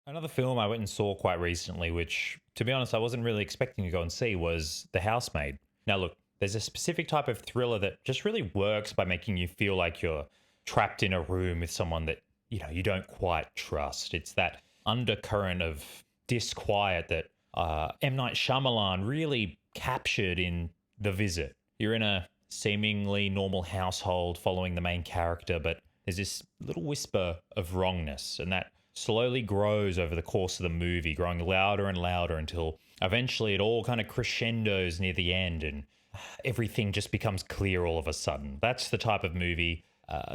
Another film I went and saw quite recently, which, to be honest, I wasn't really expecting to go and see, was The Housemaid. Now, look, there's a specific type of thriller that just really works by making you feel like you're trapped in a room with someone that, you don't quite trust. It's that undercurrent of disquiet that M. Night Shyamalan really captured in The Visit. You're in a seemingly normal household following the main character, but there's this little whisper of wrongness, and that slowly grows over the course of the movie, growing louder and louder until eventually it all kind of crescendos near the end and everything just becomes clear all of a sudden. That's the type of movie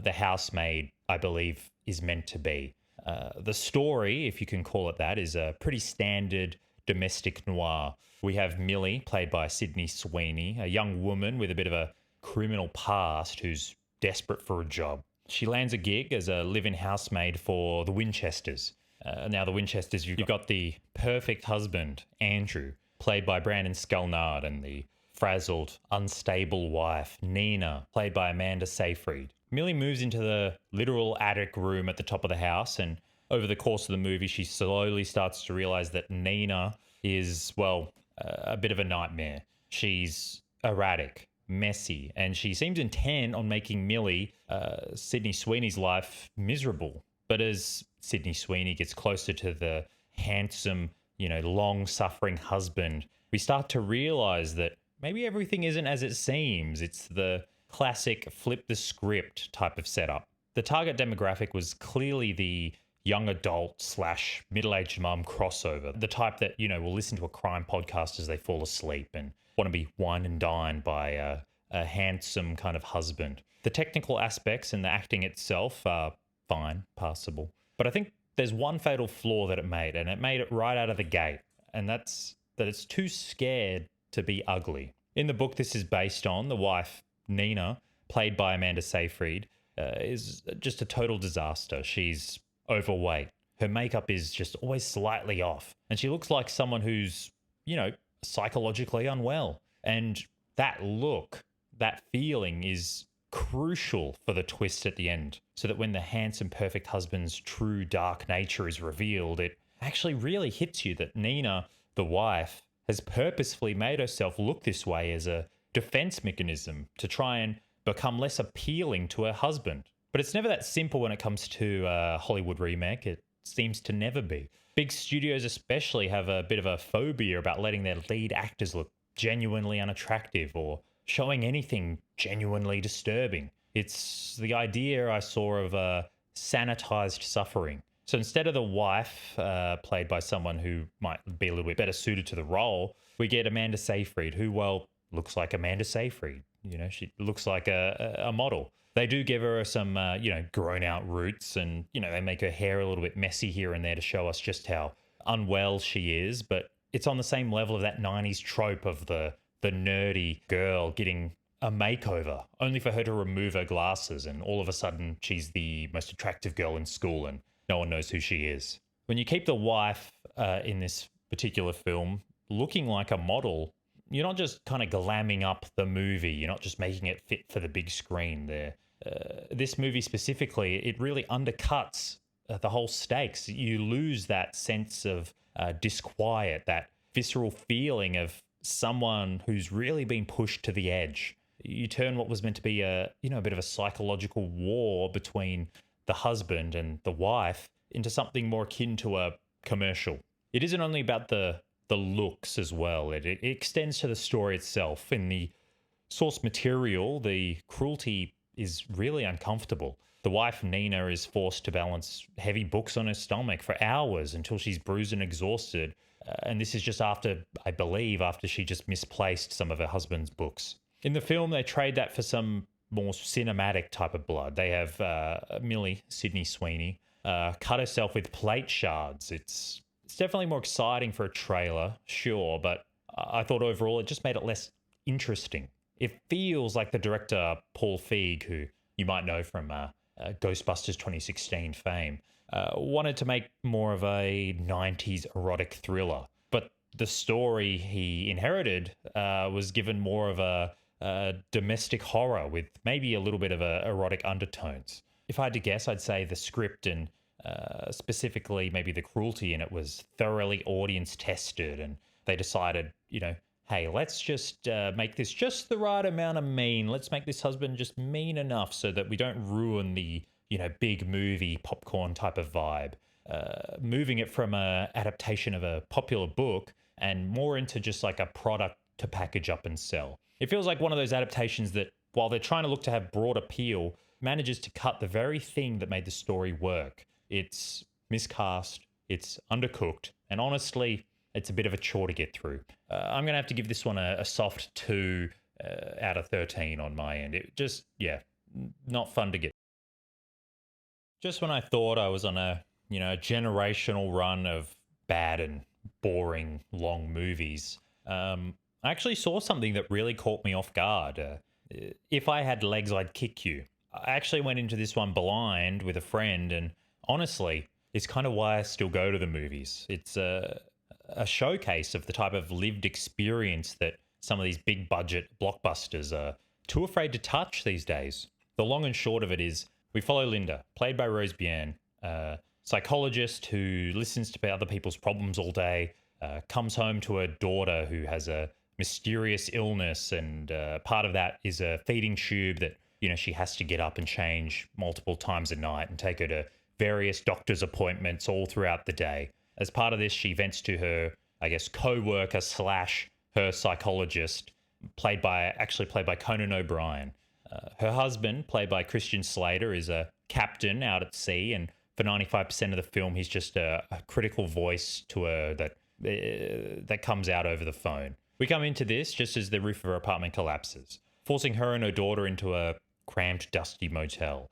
The Housemaid, I believe, is meant to be. The story, if you can call it that, is a pretty standard domestic noir. We have Millie, played by Sydney Sweeney, a young woman with a bit of a criminal past who's desperate for a job. She lands a gig as a live-in housemaid for the Winchesters. Now, the Winchesters, you've got the perfect husband, Andrew, played by Brandon Skelnard, and the frazzled, unstable wife, Nina, played by Amanda Seyfried. Millie moves into the literal attic room at the top of the house, and over the course of the movie, she slowly starts to realize that Nina is, well, a bit of a nightmare. She's erratic, messy, and she seems intent on making Millie, Sydney Sweeney's life, miserable. But as Sydney Sweeney gets closer to the handsome, long-suffering husband, we start to realize that maybe everything isn't as it seems. It's the classic flip the script type of setup. The target demographic was clearly the young adult / middle-aged mum crossover, the type that, will listen to a crime podcast as they fall asleep and want to be wine and dined by a handsome kind of husband. The technical aspects and the acting itself are fine, passable. But I think there's one fatal flaw that it made, and it made it right out of the gate, and that's that it's too scared to be ugly. In the book this is based on, the wife, Nina, played by Amanda Seyfried, is just a total disaster. She's overweight. Her makeup is just always slightly off, and she looks like someone who's, psychologically unwell. And that look, that feeling is crucial for the twist at the end, so that when the handsome, perfect husband's true dark nature is revealed, it actually really hits you that Nina, the wife, has purposefully made herself look this way as a defense mechanism to try and become less appealing to her husband. But it's never that simple when it comes to a Hollywood remake. It seems to never be. Big studios especially have a bit of a phobia about letting their lead actors look genuinely unattractive or showing anything genuinely disturbing. It's the idea I saw of sanitized suffering. So instead of the wife, played by someone who might be a little bit better suited to the role, we get Amanda Seyfried, who, well, looks like Amanda Seyfried. She looks like a model. They do give her some, grown out roots, and, they make her hair a little bit messy here and there to show us just how unwell she is. But it's on the same level of that 90s trope of the nerdy girl getting a makeover, only for her to remove her glasses, and all of a sudden she's the most attractive girl in school and no one knows who she is. When you keep the wife in this particular film looking like a model, you're not just kind of glamming up the movie. You're not just making it fit for the big screen there. This movie specifically, it really undercuts the whole stakes. You lose that sense of disquiet, that visceral feeling of someone who's really been pushed to the edge. You turn what was meant to be a bit of a psychological war between the husband and the wife into something more akin to a commercial. It isn't only about the looks as well. It extends to the story itself. In the source material, the cruelty is really uncomfortable. The wife, Nina, is forced to balance heavy books on her stomach for hours until she's bruised and exhausted. And this is just after she just misplaced some of her husband's books. In the film, they trade that for some more cinematic type of blood. They have Millie, Sydney Sweeney, cut herself with plate shards. It's definitely more exciting for a trailer, sure, but I thought overall it just made it less interesting. It feels like the director, Paul Feig, who you might know from Ghostbusters 2016 fame, wanted to make more of a 90s erotic thriller. But the story he inherited was given more of a domestic horror with maybe a little bit of erotic undertones. If I had to guess, I'd say the script and Specifically, maybe the cruelty in it was thoroughly audience tested, and they decided, hey, let's just make this just the right amount of mean. Let's make this husband just mean enough so that we don't ruin the, big movie popcorn type of vibe. Moving it from a adaptation of a popular book and more into just like a product to package up and sell. It feels like one of those adaptations that, while they're trying to look to have broad appeal, manages to cut the very thing that made the story work. It's miscast, it's undercooked, and honestly, it's a bit of a chore to get through. I'm going to have to give this one a soft 2 out of 13 on my end. It just, not fun to get. Just when I thought I was on a, generational run of bad and boring long movies, I actually saw something that really caught me off guard. If I had legs, I'd kick you. I actually went into this one blind with a friend, and honestly, it's kind of why I still go to the movies. It's a showcase of the type of lived experience that some of these big budget blockbusters are too afraid to touch these days. The long and short of it is we follow Linda, played by Rose Byrne, a psychologist who listens to other people's problems all day, comes home to her daughter who has a mysterious illness, and part of that is a feeding tube that, she has to get up and change multiple times a night and take her to various doctor's appointments all throughout the day. As part of this, she vents to her, co-worker / her psychologist, played by Conan O'Brien. Her husband, played by Christian Slater, is a captain out at sea, and for 95% of the film, he's just a critical voice to her that comes out over the phone. We come into this just as the roof of her apartment collapses, forcing her and her daughter into a cramped, dusty motel.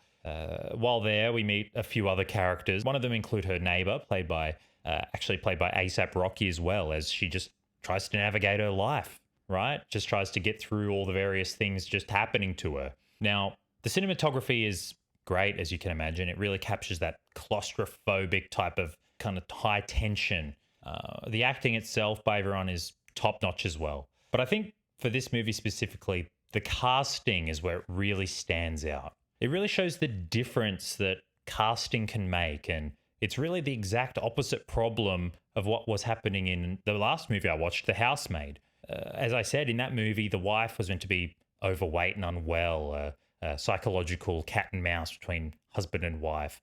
While there, we meet a few other characters. One of them include her neighbor, played by A$AP Rocky, as well, as she just tries to navigate her life, right? Just tries to get through all the various things just happening to her. Now, the cinematography is great, as you can imagine. It really captures that claustrophobic type of kind of high tension. The acting itself by everyone is top-notch as well. But I think for this movie specifically, the casting is where it really stands out. It really shows the difference that casting can make, and it's really the exact opposite problem of what was happening in the last movie I watched, The Housemaid. As I said, in that movie, the wife was meant to be overweight and unwell, a psychological cat and mouse between husband and wife,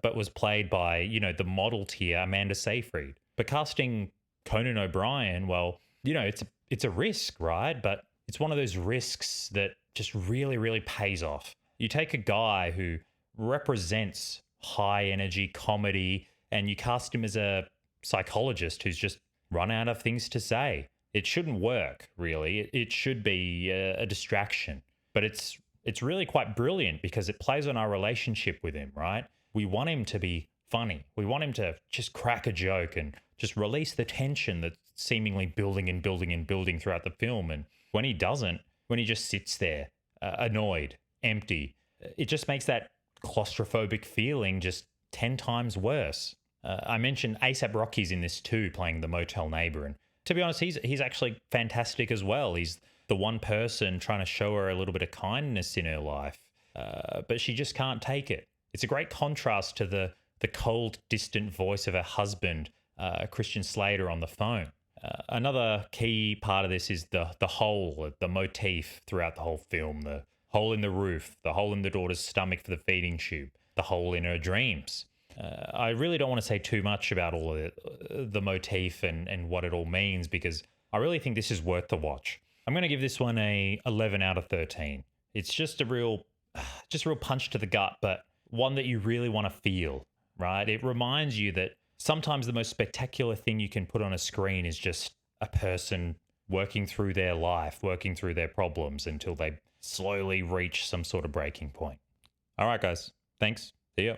but was played by, the model tier Amanda Seyfried. But casting Conan O'Brien, well, it's a risk, right? But it's one of those risks that just really, really pays off. You take a guy who represents high energy comedy and you cast him as a psychologist who's just run out of things to say. It shouldn't work, really. It should be a distraction. But it's really quite brilliant because it plays on our relationship with him, right? We want him to be funny. We want him to just crack a joke and just release the tension that's seemingly building and building and building throughout the film. And when he doesn't, when he just sits there, annoyed, empty, it just makes that claustrophobic feeling just 10 times worse. I mentioned A$AP Rocky's in this too, playing the motel neighbor. And to be honest, he's actually fantastic as well. He's the one person trying to show her a little bit of kindness in her life, but she just can't take it. It's a great contrast to the cold, distant voice of her husband, Christian Slater, on the phone. Another key part of this is the hole, the motif throughout the whole film, the hole in the roof, the hole in the daughter's stomach for the feeding tube, the hole in her dreams. I really don't want to say too much about all of the motif and what it all means, because I really think this is worth the watch. I'm going to give this one a 11 out of 13. It's just a real punch to the gut, but one that you really want to feel, right? It reminds you that sometimes the most spectacular thing you can put on a screen is just a person working through their life, working through their problems until they slowly reach some sort of breaking point. All right, guys. Thanks. See ya.